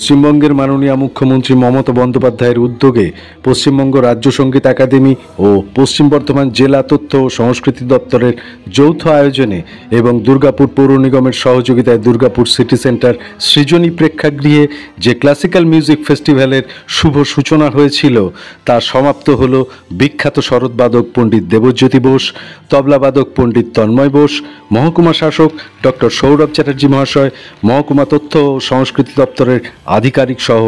পশ্চিমবঙ্গের মাননীয় মুখ্যমন্ত্রী মমতা বন্দ্যোপাধ্যায়ের উদ্যোগে পশ্চিমবঙ্গ রাজ্য সঙ্গীত একাডেমি ও পশ্চিম বর্ধমান জেলা তথ্য ও সংস্কৃতি দপ্তরের যৌথ আয়োজনে এবং দুর্গাপুর পৌর নিগমের সহযোগিতায় দুর্গাপুর সিটি সেন্টার সৃজনী প্রেক্ষাগৃহে যে ক্লাসিক্যাল মিউজিক ফেস্টিভ্যালের শুভ সূচনা হয়েছিল তার সমাপ্ত হল বিখ্যাত শরৎবাদক পণ্ডিত দেবজ্যোতি বোস, তবলাবাদক পণ্ডিত তন্ময় বোস, মহকুমা শাসক ডক্টর সৌরভ চ্যাটার্জি মহাশয়, মহকুমা তথ্য ও সংস্কৃতি দপ্তরের আধিকারিক সহ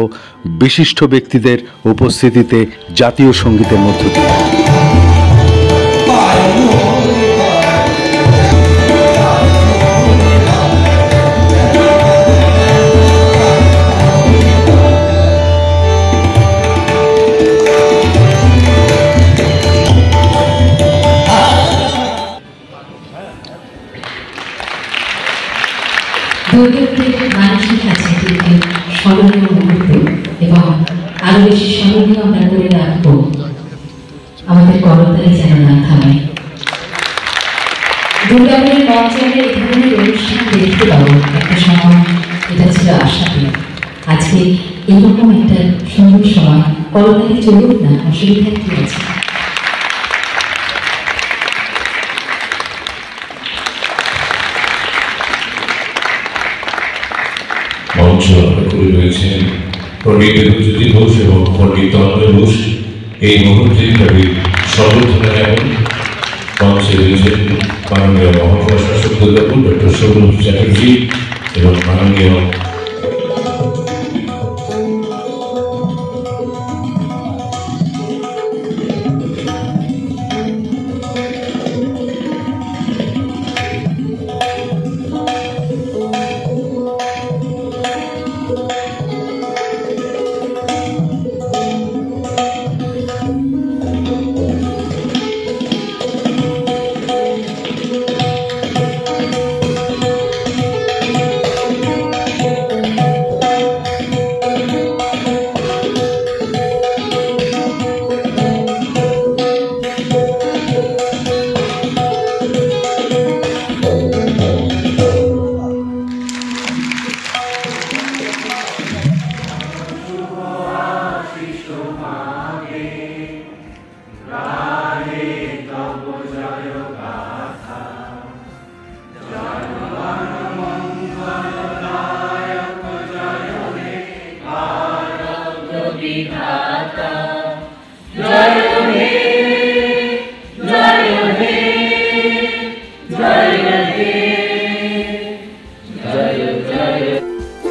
বিশিষ্ট ব্যক্তিদের উপস্থিতিতে জাতীয় সঙ্গীতের মধ্য দিয়ে। দুর্গাপুরের মানুষের কাছে কিন্তু স্মরণীয় মুহূর্ত এবং আরো বেশি স্মরণীয় আমরা করে রাখবো আমাদের করতালি যেন না থামে। দুর্গাপুরের মঞ্চে এই ধরনের অনুষ্ঠান দেখতে পাবো একটা সময়, এটা ছিল আশাতে। আজকে এরকম একটা সুন্দর সময়, করতালি চলুক না, অসুবিধা কি আছে? মঞ্চ করে রয়েছেন পণ্ডিত দেবজ্যোতি বোস এবং পণ্ডিত তন্ময় বোস। এই মুহূর্তে তাদের সম্বর্ধনা যেমন মঞ্চে রয়েছেন মাননীয় মহকুমা শাসক দুর্গাপুর ডক্টর সৌরভ চ্যাটার্জি এবং মাননীয়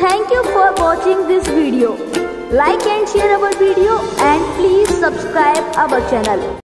Thank you for watching this video. Like and share our video and please subscribe our channel.